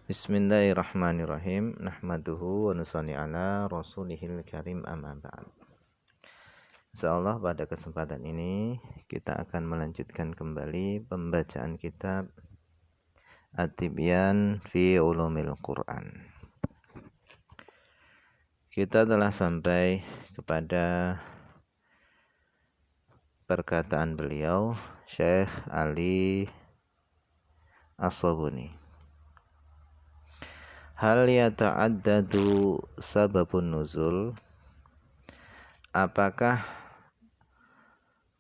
Bismillahirrahmanirrahim. Nahmaduhu wa nusalli ala rasulihil karim amma ba'd. Insyaallah pada kesempatan ini kita akan melanjutkan kembali pembacaan kitab At-Tibyan fi Ulumil Quran. Kita telah sampai kepada perkataan beliau Syekh Ali As-Sabuni. Hal yata'addadu sababun nuzul? Apakah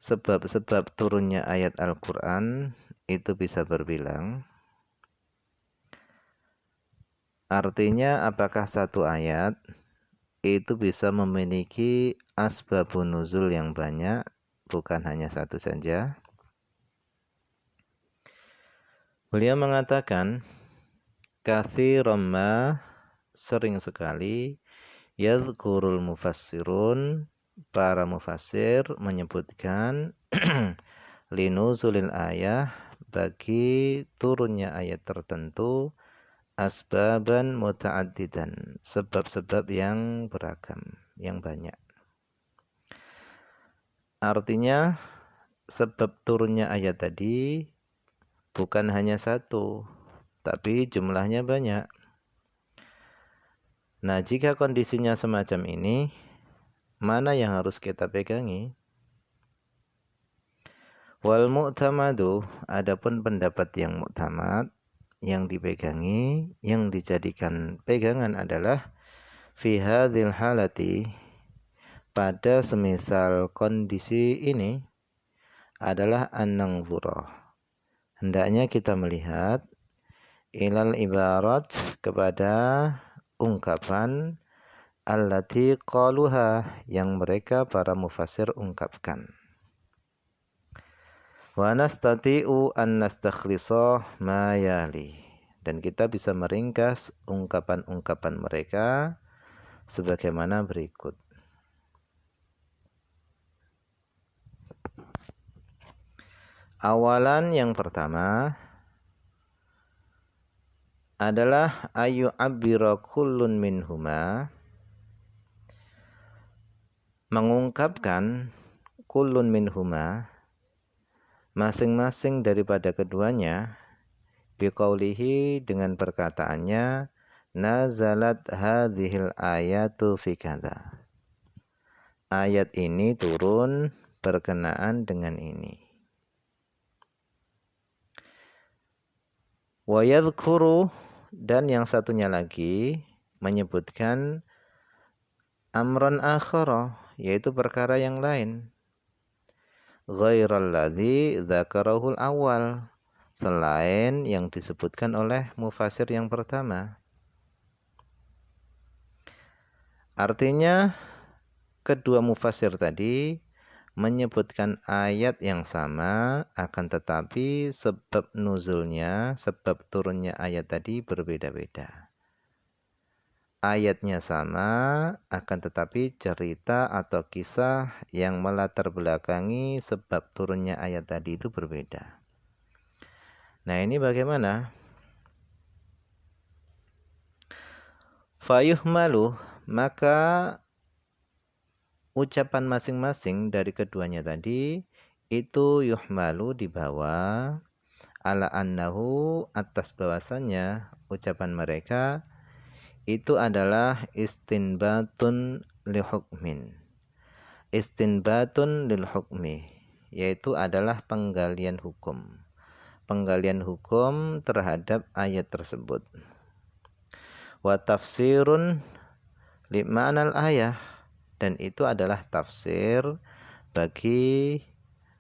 sebab-sebab turunnya ayat Al-Quran itu bisa berbilang? Artinya apakah satu ayat itu bisa memiliki asbabun nuzul yang banyak, bukan hanya satu saja? Beliau mengatakan, katsiran ma, sering sekali, yadhkurul mufassirun, para mufassir menyebutkan linuzulil ayah, bagi turunnya ayat tertentu, asbaban muta'addidan, sebab-sebab yang beragam, yang banyak. Artinya sebab turunnya ayat tadi bukan hanya satu, tapi jumlahnya banyak. Nah, jika kondisinya semacam ini, mana yang harus kita pegangi? Wal mu'tamadu, adapun pendapat yang mu'tamad, yang dipegangi, yang dijadikan pegangan adalah fi hadzal halati, pada semisal kondisi ini adalah an-nanzura, hendaknya kita melihat ilal ibarat, kepada ungkapan allati qaluha, yang mereka para mufassir ungkapkan. Wa nastati'u an nastakhlisa ma yali, dan kita bisa meringkas ungkapan-ungkapan mereka sebagaimana berikut. Awalan, yang pertama adalah ayu abbira kullun minhuma, mengungkapkan kullun minhuma, masing-masing daripada keduanya, biqaulihi, dengan perkataannya, nazalat hadhil ayatu fi kadza, ayat ini turun berkenaan dengan ini. Wa yadhkuru, dan yang satunya lagi menyebutkan amran akhara, yaitu perkara yang lain, ghairal ladzi dzakarahul awal, selain yang disebutkan oleh mufassir yang pertama. Artinya kedua mufassir tadi menyebutkan ayat yang sama, akan tetapi sebab nuzulnya, sebab turunnya ayat tadi berbeda-beda. Ayatnya sama, akan tetapi cerita atau kisah yang melatar belakangi sebab turunnya ayat tadi itu berbeda. Nah, ini bagaimana? Fayuhmalu, maka ucapan masing-masing dari keduanya tadi itu yuhmalu, dibawa, ala annahu, atas bahwasannya ucapan mereka itu adalah istinbatun li hukmin. Istinbatun lil hukmi, yaitu adalah penggalian hukum. Penggalian hukum terhadap ayat tersebut. Wa tafsirun li ma'nal ayah, dan itu adalah tafsir bagi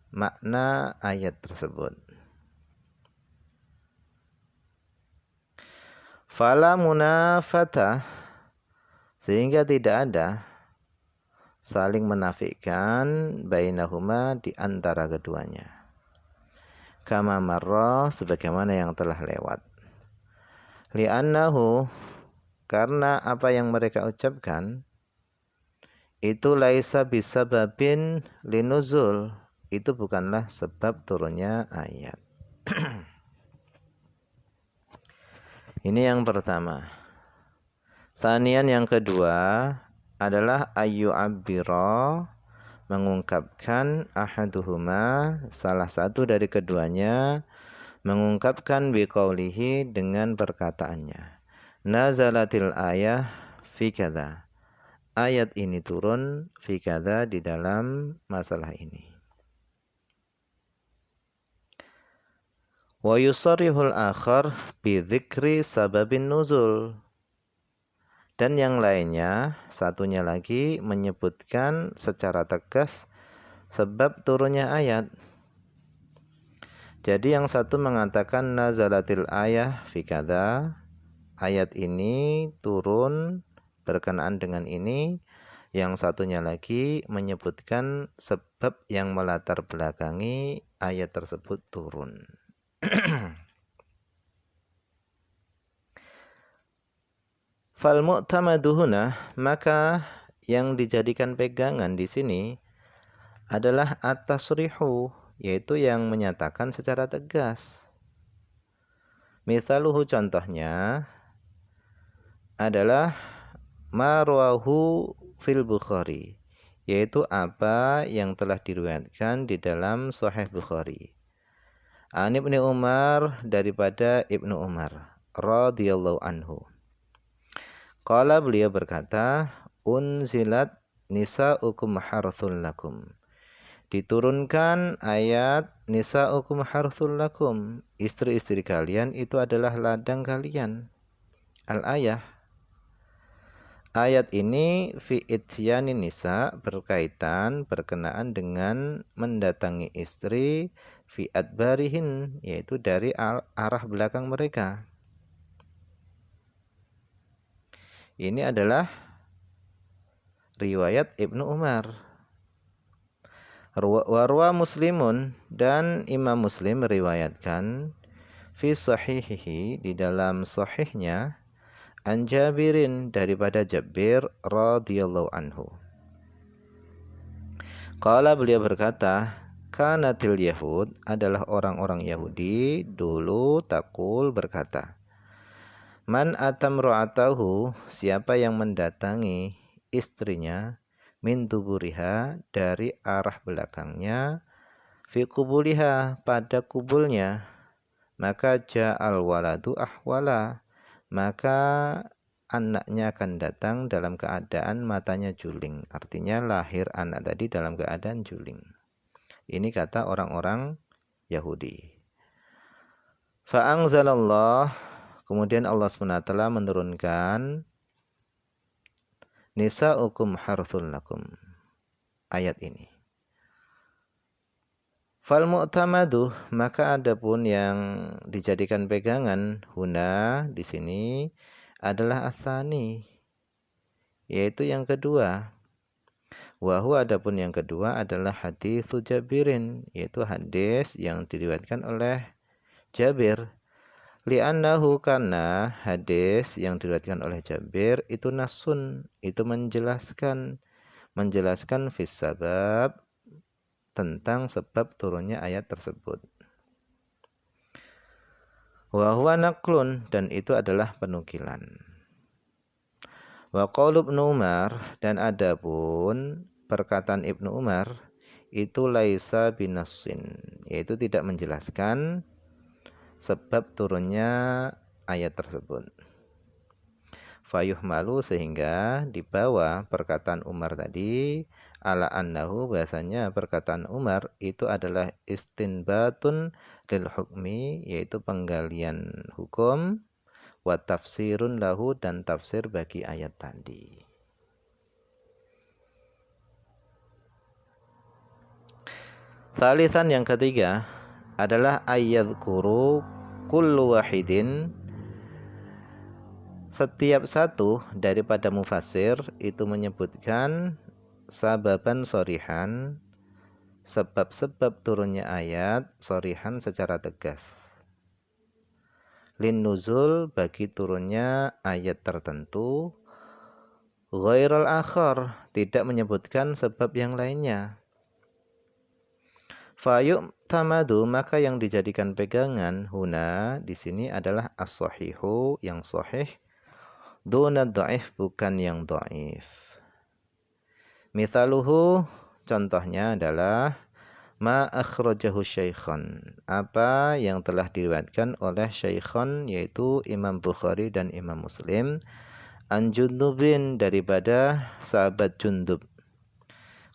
makna ayat tersebut. Fala munafata, sehingga tidak ada saling menafikan bainahuma, di antara keduanya. Kama marra, sebagaimana yang telah lewat. Li'annahu, karena apa yang mereka ucapkan itu laisa bisababin linuzul, itu bukanlah sebab turunnya ayat. Ini yang pertama. Tsaniyan yang kedua adalah ayu abbira, mengungkapkan ahaduhuma, salah satu dari keduanya, mengungkapkan biqaulihi dengan perkataannya. Nazalatil ayah fi kadza. Ayat ini turun fi kadza, di dalam masalah ini. Wa yusarrihul akhar bi dzikri sababin nuzul. Dan yang lainnya, satunya lagi menyebutkan secara tegas sebab turunnya ayat. Jadi yang satu mengatakan nazalatil ayah fi kadza, ayat ini turun berkenaan dengan ini. Yang satunya lagi menyebutkan sebab yang melatar belakangi ayat tersebut turun. Fal mu'tamaduhuna, maka yang dijadikan pegangan di sini adalah at-tasrihu, yaitu yang menyatakan secara tegas. Mithaluhu, contohnya adalah ma rawahu fil Bukhari, yaitu apa yang telah diriwayatkan di dalam Sahih Bukhari. An Ibnu Umar, daripada Ibnu Umar radhiyallahu anhu. Qala, beliau berkata, unzilat nisa'ukum harthul lakum. Diturunkan ayat nisa'ukum harthul lakum. Istri-istri kalian itu adalah ladang kalian. Al-ayah. Ayat ini fi ityani nisa, berkenaan dengan mendatangi istri fi adbarihin, yaitu dari arah belakang mereka. Ini adalah riwayat Ibnu Umar. Warwa Muslimun, dan Imam Muslim meriwayatkan fi sahihihi, di dalam sahihnya, an Jabirin, daripada Jabir radhiyallahu anhu. Qala, beliau berkata, kanatil yahud, adalah orang-orang Yahudi dulu, takul, berkata, man atamru'atahu, siapa yang mendatangi istrinya, min tuburiha, dari arah belakangnya, fi kubuliha, pada kubulnya, maka ja'al waladu ahwala, maka anaknya akan datang dalam keadaan matanya juling. Artinya lahir anak tadi dalam keadaan juling. Ini kata orang-orang Yahudi. Fa'angzalallah, kemudian Allah SWT menurunkan nisa'ukum harthul lakum, ayat ini. Fal mu'tamadu, maka adapun yang dijadikan pegangan huna di sini adalah atsani, yaitu yang kedua. Wa huwa, adapun yang kedua adalah hadis Jabirin, yaitu hadis yang diriwayatkan oleh Jabir. Li'annahu, karena hadis yang diriwayatkan oleh Jabir itu nasun, itu menjelaskan fis sabab, tentang sebab turunnya ayat tersebut. Wa huwa naqlun, dan itu adalah penukilan. Wa qaulu Ibnu Umar, dan adapun perkataan Ibnu Umar itu laisa binassin, yaitu tidak menjelaskan sebab turunnya ayat tersebut. Fayuhmalu, sehingga dibawa perkataan Umar tadi ala annahu, bahasanya perkataan Umar itu adalah istinbatun lil hukmi, yaitu penggalian hukum, wa tafsirun lahu, dan tafsir bagi ayat tadi. Thalithan, yang ketiga adalah ayyadhkuru kullu wahidin, setiap satu daripada mufassir itu menyebutkan sababan sorihan, sebab-sebab turunnya ayat sorihan secara tegas. Lin nuzul, bagi turunnya ayat tertentu. Ghairal akhar, tidak menyebutkan sebab yang lainnya. Fayu'tamadu, maka yang dijadikan pegangan huna di sini adalah as-sahihu, yang sahih, duna dhaif, bukan yang dhaif. Mithaluhu, contohnya adalah ma akhrajahu syaikhan, apa yang telah diriwayatkan oleh syaikhan, yaitu Imam Bukhari dan Imam Muslim, an Jundubin, daripada sahabat Jundub.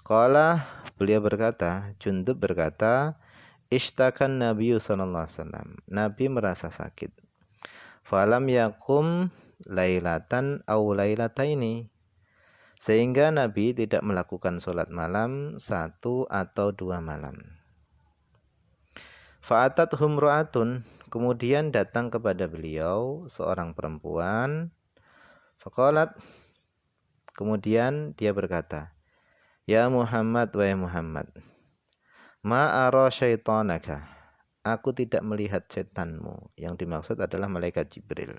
Qala, beliau berkata, Jundub berkata, ishtakan Nabi sallallahu alaihi wasallam, Nabi merasa sakit. Falam yakum lailatan aw lailataini, sehingga Nabi tidak melakukan sholat malam 1 atau 2 malam. Fa'atat humra'atun, kemudian datang kepada beliau seorang perempuan. Faqalat, kemudian dia berkata, ya Muhammad, wahai Muhammad, ma'ara syaitanaka, aku tidak melihat setanmu. Yang dimaksud adalah malaikat Jibril.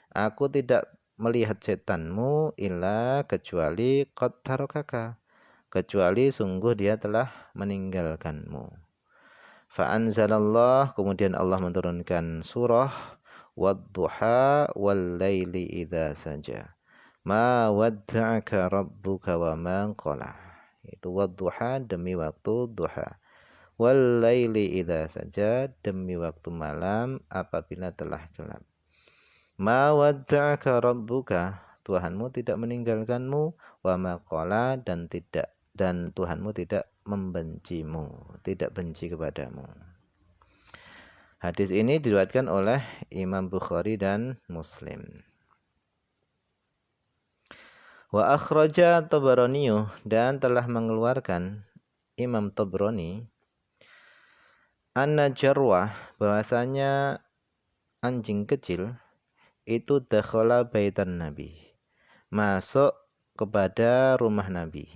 Aku tidak melihat setanmu illa kecuali qad tarakaka, kecuali sungguh dia telah meninggalkanmu. Fa'anzalallah, kemudian Allah menurunkan surah wadduha wal laili idza saja, ma wadda'aka rabbuka wa ma qala. Itu wadduha, demi waktu duha, wal laili idza saja, demi waktu malam apabila telah gelap. Ma wadda'aka rabbuka, Tuhanmu tidak meninggalkanmu, wa ma qala, dan Tuhanmu tidak membencimu, tidak benci kepadamu. Hadis ini diriwayatkan oleh Imam Bukhari dan Muslim. Wa akhraja Tabarani, dan telah mengeluarkan Imam Tabrani, anna jarwah, bahwasanya anjing kecil itu dakhala baitan Nabi, masuk kepada rumah Nabi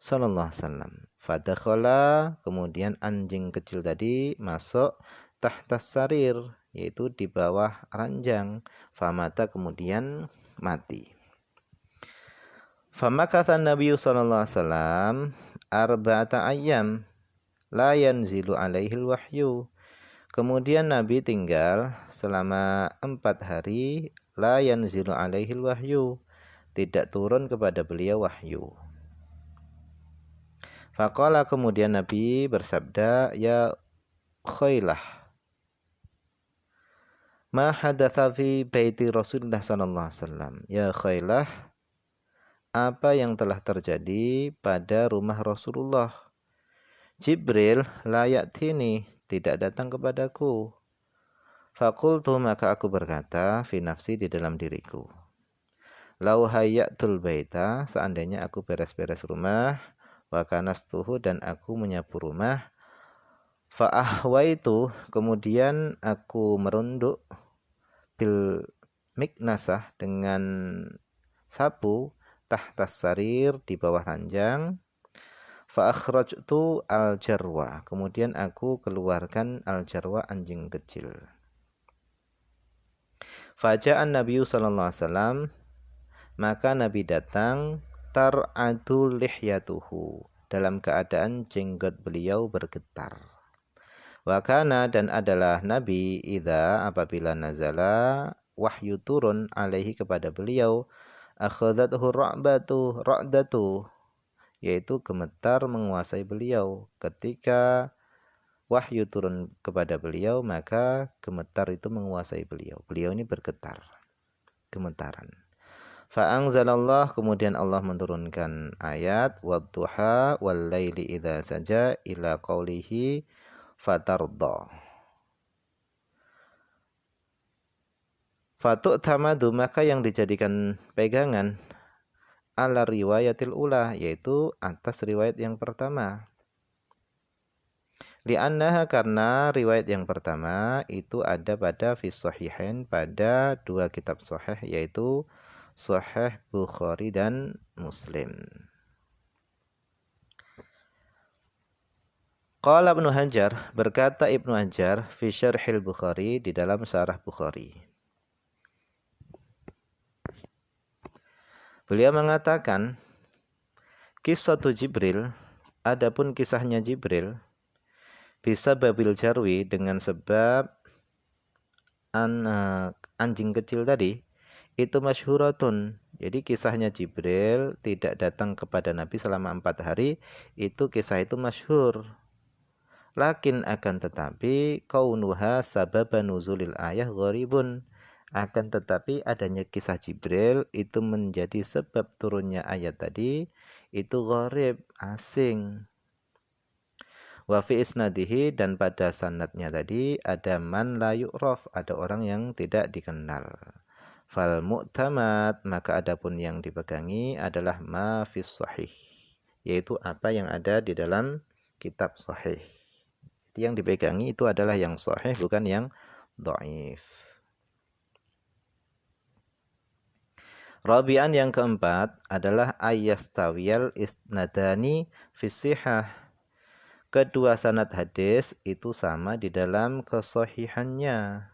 sallallahu alaihi wasallam. Fadakhala, kemudian anjing kecil tadi masuk tahtas sarir, yaitu di bawah ranjang. Famata, kemudian mati. Famakatha Nabi sallallahu alaihi wasallam arba'ata ayyam la yanzilu alaihil wahyu. Kemudian Nabi tinggal selama 4 hari, la yanzilu alaihil wahyu, tidak turun kepada beliau wahyu. Faqala, kemudian Nabi bersabda, ya Khailah, ma hadatha fi baiti Rasulullah sallallahu alaihi wasallam. Ya Khailah, apa yang telah terjadi pada rumah Rasulullah? Jibril la ya'tini, tidak datang kepadaku. Faqultu, maka aku berkata, fi nafsi, di dalam diriku, lau hayyatul baita, seandainya aku beres-beres rumah, wa kanastuhu, dan aku menyapu rumah, fa ahwaitu, kemudian aku merunduk, bil miknasah, dengan sapu, tahtas sarir, di bawah ranjang, fa akhrajtu al jarwa, kemudian aku keluarkan al jarwa, anjing kecil. Faja'an Nabi sallallahu alaihi wasallam, maka Nabi datang, tar'adu lihyatuhu, dalam keadaan jenggot beliau bergetar. Wa kana, dan adalah Nabi, idza, apabila nazala, wahyu turun, alaihi, kepada beliau, akhadhathu ra'datu, yaitu gemetar menguasai beliau. Ketika wahyu turun kepada beliau, maka gemetar itu menguasai beliau. Beliau ini bergetar, gemetaran. Fa'anzalallah, kemudian Allah menurunkan ayat wadduha wal laili idza saja ila qaulihi fatarda. Fatu'tamadu, maka yang dijadikan pegangan, ala riwayatil ula, yaitu atas riwayat yang pertama. Li'annaha, karena riwayat yang pertama itu ada pada fi sahihain, pada 2 kitab sahih, yaitu Sahih Bukhari dan Muslim. Qala Ibnu Hajar, berkata Ibnu Hajar, fi syarhil Bukhari, di dalam syarah Bukhari. Beliau mengatakan, kisah Jibril, adapun kisahnya Jibril, bisa babil jarwi dengan sebab anjing kecil tadi itu masyhuratun. Jadi kisahnya Jibril tidak datang kepada Nabi selama 4 hari, itu kisah itu masyhur. Lakin akan tetapi kaunuha sababa nuzulil ayah gharibun. Akan tetapi adanya kisah Jibril itu menjadi sebab turunnya ayat tadi itu gharib, asing. Wa fi isnadihi, dan pada sanadnya tadi ada man la yu'raf, ada orang yang tidak dikenal. Fal mu'tamad, maka adapun yang dipegangi adalah ma fis sahih, yaitu apa yang ada di dalam kitab sahih. Yang dipegangi itu adalah yang sahih, bukan yang dhaif. Rabi'an, yang keempat adalah ayyastawiyal isnadani fis sihah. Kedua sanad hadis itu sama di dalam kesahihannya.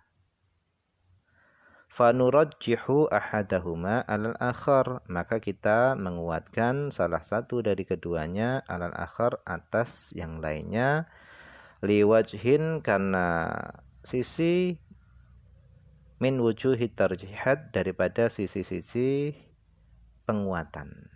Fanurajjihu ahadahuma alal akhar, maka kita menguatkan salah satu dari keduanya alal akhar, atas yang lainnya, liwajhin, karena sisi, min wujuhi tarjihat, daripada sisi-sisi penguatan.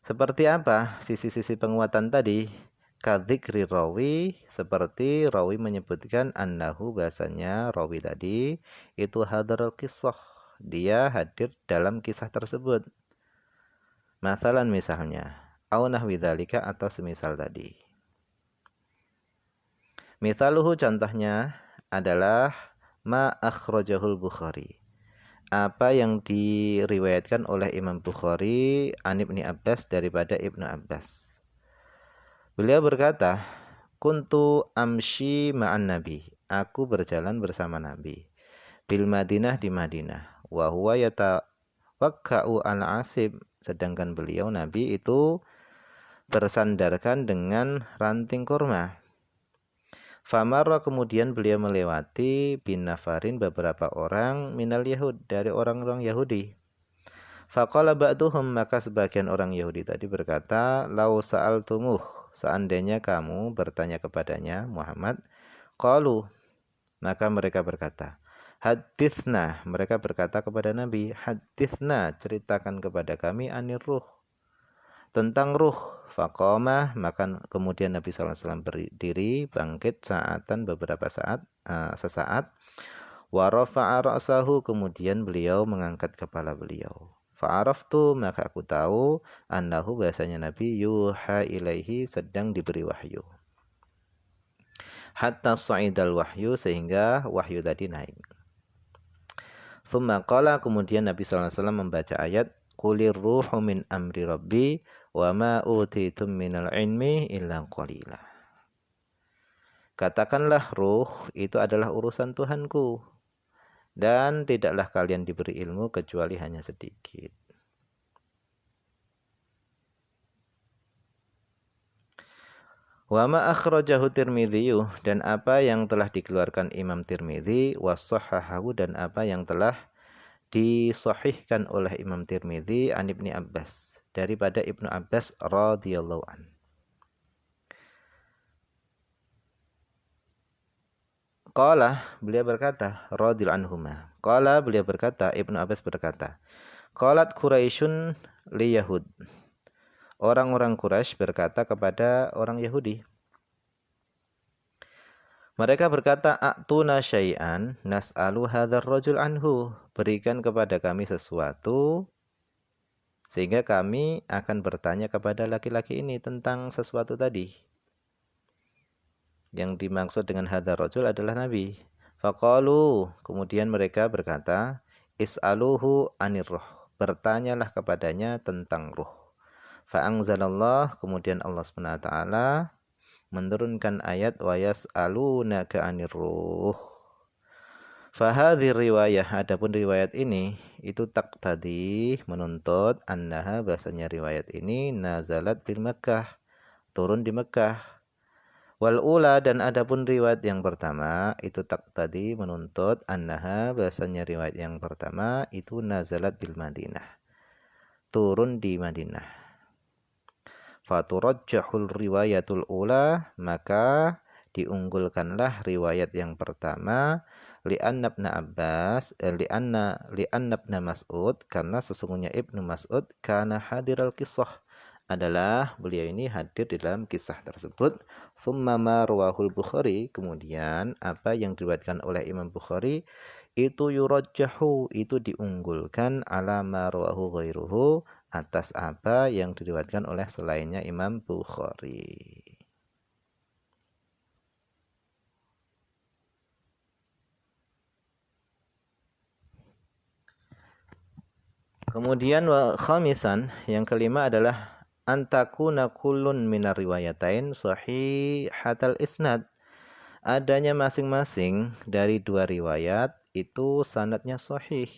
Seperti apa sisi-sisi penguatan tadi? Kadzikri rawi, seperti rawi menyebutkan annahu, bahasanya rawi tadi itu hadarul kisah, dia hadir dalam kisah tersebut. Masalan, misalnya, au nahwi dzalika, atau semisal tadi. Mithaluhu, contohnya adalah ma akhrajahul Bukhari, apa yang diriwayatkan oleh Imam Bukhari an Ibni Abbas, daripada Ibnu Abbas. Beliau berkata, kuntu amshi ma'an nabi, aku berjalan bersama Nabi, bil Madinah, di Madinah, wa huwa yatawakka'u al-asib, sedangkan beliau Nabi itu bersandarkan dengan ranting kurma. Famarra, kemudian beliau melewati bin nafarin, beberapa orang, minal Yahud, dari orang-orang Yahudi. Faqala ba'duhum, maka sebagian orang Yahudi tadi berkata, lau sa'altumuh, seandainya kamu bertanya kepadanya Muhammad, qalu, maka mereka berkata, hadithna, mereka berkata kepada Nabi, hadithna, ceritakan kepada kami, anir ruh, tentang ruh. Faqamah, maka kemudian Nabi SAW berdiri, bangkit saatan, beberapa saat, sesaat. Wa rafa'a ra'sahu, kemudian beliau mengangkat kepala beliau. Fa'araftu, maka aku tahu, annahu, bahasanya Nabi yuha ilaihi, sedang diberi wahyu. Hatta sa'idal wahyu, sehingga wahyu tadi naik. Thumma qala, kemudian Nabi SAW membaca ayat, qulir ruhu min amri rabbi, wa ma utitum minal ilmi illa qalila. Katakanlah, ruh itu adalah urusan Tuhanku, dan tidaklah kalian diberi ilmu kecuali hanya sedikit. Wa ma akhrajahu Tirmidzi, dan apa yang telah dikeluarkan Imam Tirmidzi, was-sahhahu, dan apa yang telah disahihkan oleh Imam Tirmidzi an Ibni Abbas, daripada Ibnu Abbas radhiyallahu an. Qala, beliau berkata, radhiyallahu anhuma. Qala, beliau berkata, Ibnu Abbas berkata, qalat Quraisyun li Yahud, orang-orang Quraisy berkata kepada orang Yahudi. Mereka berkata, a'tuna syai'an nas'alu hadzal rajul anhu, berikan kepada kami sesuatu sehingga kami akan bertanya kepada laki-laki ini tentang sesuatu tadi. Yang dimaksud dengan hadzal rajul adalah Nabi. Faqalu, kemudian mereka berkata, is'aluhu anir ruh, bertanyalah kepadanya tentang ruh. Fa'angzalallah, kemudian Allah SWT menurunkan ayat wa yas'alunaka 'anir ruh. Fahadhi riwayah, adapun riwayat ini itu taqtadi, menuntut, annaha, bahasanya riwayat ini nazalat bil Makkah, turun di Mekah. Wal ula, dan adapun riwayat yang pertama itu taqtadi, menuntut, annaha, bahasanya riwayat yang pertama itu nazalat bil Madinah, turun di Madinah. faturajjahul riwayatul ula, maka diunggulkanlah riwayat yang pertama, li'anna ibn Mas'ud, karena sesungguhnya Ibnu Mas'ud kana hadiral kisah, adalah beliau ini hadir di dalam kisah tersebut. Thumma ma rawahul Bukhari, kemudian apa yang diriwayatkan oleh Imam Bukhari itu yurajjahu, itu diunggulkan, ala ma rawahu ghairuhu, atas apa yang diriwayatkan oleh selainnya Imam Bukhari. Kemudian wa khamisan, yang kelima adalah antakuna kullun minar riwayatain sahihatal isnad, adanya masing-masing dari dua riwayat itu sanadnya sahih.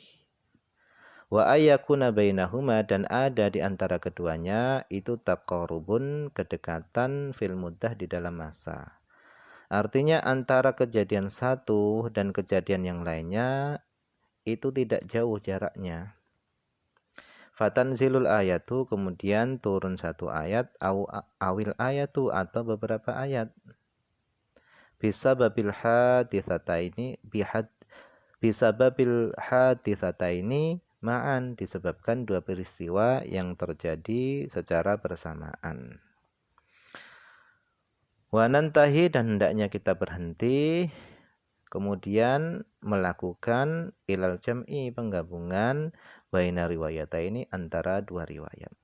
Wa ayyakuna bainahuma, dan ada di antara keduanya itu taqarrubun, kedekatan, fil muddah, di dalam masa. Artinya antara kejadian satu dan kejadian yang lainnya itu tidak jauh jaraknya. Fatanzilul ayatu, kemudian turun satu ayat, awil ayatu, atau beberapa ayat. Bisababil haditsataini ma'an, disebabkan dua peristiwa yang terjadi secara bersamaan. Wa nantahi, dan hendaknya kita berhenti, kemudian melakukan ilal jam'i, penggabungan, baina riwayataini, antara dua riwayat.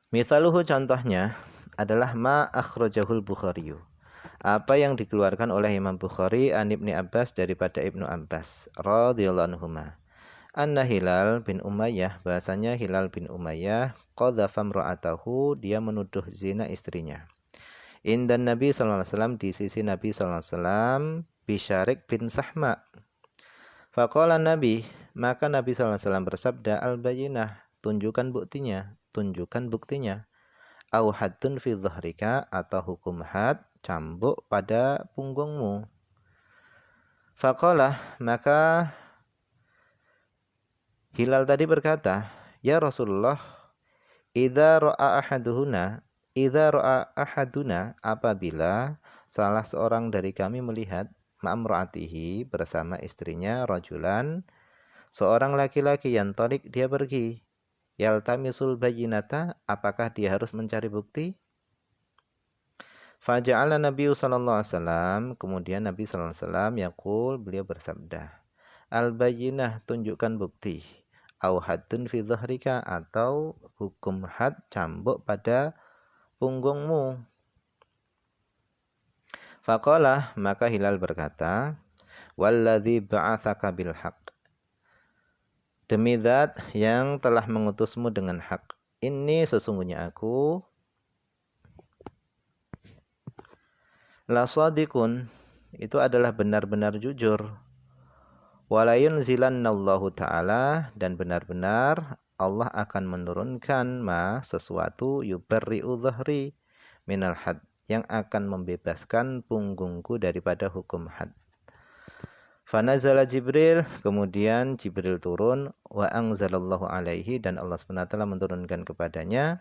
Mithaluhu, contohnya adalah ma akhrajahul Bukhari, apa yang dikeluarkan oleh Imam Bukhari an Ibni Abbas, daripada Ibnu Abbas radhiyallahu anhuma, anna Hilal bin Umayyah, bahasanya Hilal bin Umayyah, qadhafa imra'atahu, dia menuduh zina istrinya, indan Nabi sallallahu alaihi wasallam, di sisi Nabi sallallahu alaihi wasallam, Bisyarik bin Sahma. Faqala Nabi, maka Nabi sallallahu alaihi wasallam bersabda, al-bayyinah, tunjukkan buktinya. Au haddun fi dhahrika, atau hukum had, cambuk pada punggungmu. Faqala, maka Hilal tadi berkata, ya Rasulullah, idza ra'a ahaduna, apabila salah seorang dari kami melihat ma'amra'atihi, bersama istrinya, rajulan, seorang laki-laki, yang tolik, dia pergi, yaltamisul bayyinata, apakah dia harus mencari bukti? Faja'ala Nabi sallallahu alaihi wasallam, kemudian Nabi sallallahu alaihi wasallam yaqul, beliau bersabda, al-bayyinah, tunjukkan bukti, au haddun fi dhahrika, atau hukum had, cambuk pada punggungmu. Faqala, maka Hilal berkata, walladzi ba'atsaka bil haqq, demi zat yang telah mengutusmu dengan hak, ini sesungguhnya aku la shadiqun, itu adalah benar-benar jujur. Walayun zilannallahu ta'ala, dan benar-benar Allah akan menurunkan sesuatu, yubarri'u dhahri minal had, yang akan membebaskan punggungku daripada hukum had. Fanazala Jibril, kemudian Jibril turun, wa anzalallahu alaihi, dan Allah SWT menurunkan kepadanya,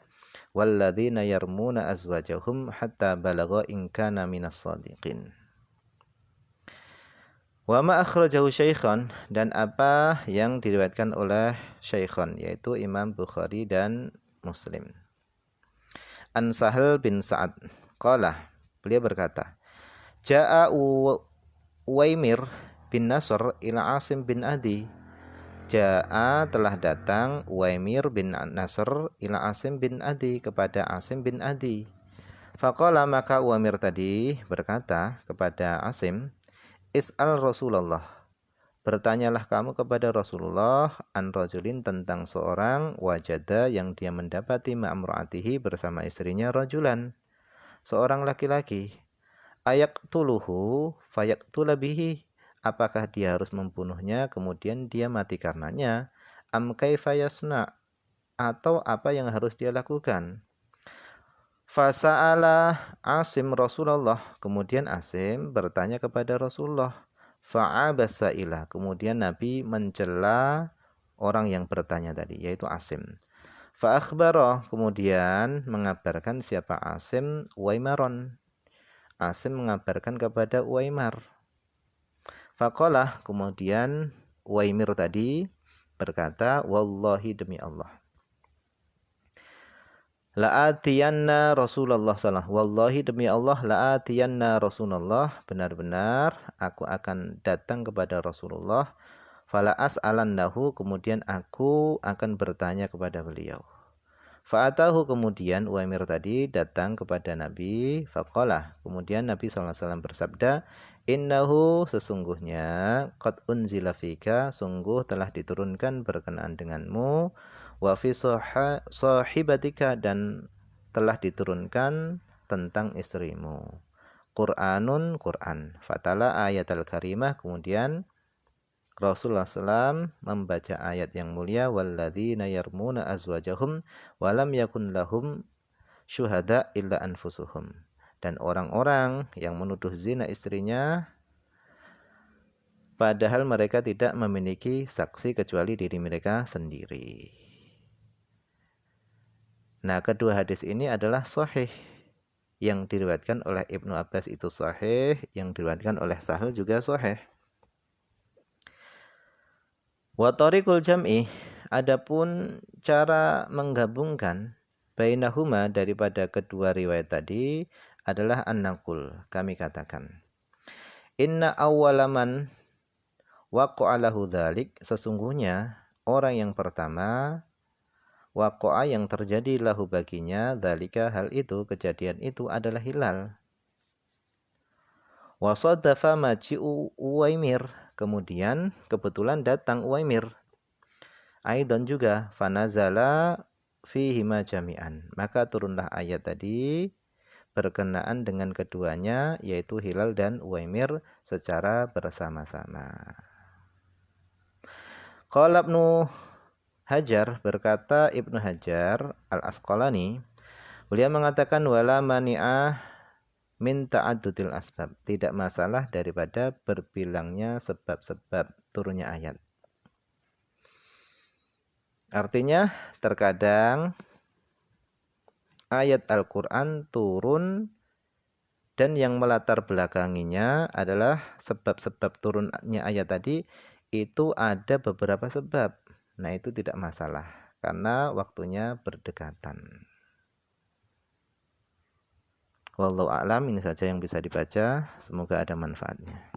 walladzina yarmuna azwajahum hatta balagha in kana minas shadiqin. Wa ma akhrajahu Syaikhan, dan apa yang diriwayatkan oleh Syaikhan, yaitu Imam Bukhari dan Muslim. An Sahal bin Sa'ad qala, beliau berkata, Ja'a Uwaimir bin Nasr ila Asim bin Adi. Ja'a, telah datang, Uwaimir bin Nasr ila Asim bin Adi, kepada Asim bin Adi. Faqala, maka Uwaimir tadi berkata kepada Asim, Is'al Rasulullah, bertanyalah kamu kepada Rasulullah, an rajulin, tentang seorang, wajada, yang dia mendapati ma'amra'atihi, bersama istrinya, rajulan, seorang laki-laki, ayaktuluhu fayaktula bihi, apakah dia harus membunuhnya kemudian dia mati karenanya, am kaifa yasna, atau apa yang harus dia lakukan. Fasa'ala Asim Rasulullah, kemudian Asim bertanya kepada Rasulullah. Fa'abasailah, kemudian Nabi mencela orang yang bertanya tadi, yaitu Asim. Fa akhbara, kemudian mengabarkan siapa Asim Uwaimaron. Asim mengabarkan kepada Uwaimar. Faqalah, kemudian Uwaimir tadi berkata, wallahi demi Allah. La'atiyanna Rasulullah sallallahu. Wallahi demi Allah, la'atiyanna Rasulullah. Benar-benar aku akan datang kepada Rasulullah. Fala as'alannahu, kemudian aku akan bertanya kepada beliau. Fa'atahu, kemudian Uwaimir tadi datang kepada Nabi. Faqalah, kemudian Nabi SAW bersabda, innahu, sesungguhnya, qad unzila fika, sungguh telah diturunkan berkenaan denganmu, wa fi sahibatika, dan telah diturunkan tentang istrimu. Qur'anun, Qur'an. Fatala ayat al-karimah, kemudian Rasulullah SAW membaca ayat yang mulia, walladzina yarmuna azwajahum walam yakun lahum syuhada illa anfusuhum. Dan orang-orang yang menuduh zina istrinya padahal mereka tidak memiliki saksi kecuali diri mereka sendiri. Nah, kedua hadis ini adalah sahih. Yang diriwayatkan oleh Ibnu Abbas itu sahih, yang diriwayatkan oleh Sahal juga sahih. Wa tariqul jam'i, adapun cara menggabungkan bainahuma daripada kedua riwayat tadi adalah an-naqul. Kami katakan, inna awwalaman waqa'a lahu dzalik, sesungguhnya orang yang pertama waqa'a yang terjadi lahu baginya dzalika, hal itu, kejadian itu adalah hilal. Wa saddafa maji'u Uwaimir, kemudian kebetulan datang Uwaimir. Aidan juga, fanazala fihima jami'an, maka turunlah ayat tadi berkenaan dengan keduanya, yaitu hilal dan Uwaimir secara bersama-sama. Qala Ibnu Hajar, berkata Ibnu Hajar Al-Asqalani, beliau mengatakan wala mani'ah min ta'addudil asbab, tidak masalah daripada berbilangnya sebab-sebab turunnya ayat. Artinya terkadang ayat Al-Quran turun dan yang melatar belakanginya adalah sebab-sebab turunnya ayat tadi itu ada beberapa sebab. Nah, itu tidak masalah karena waktunya berdekatan. Wallahu a'lam, ini saja yang bisa dibaca. Semoga ada manfaatnya.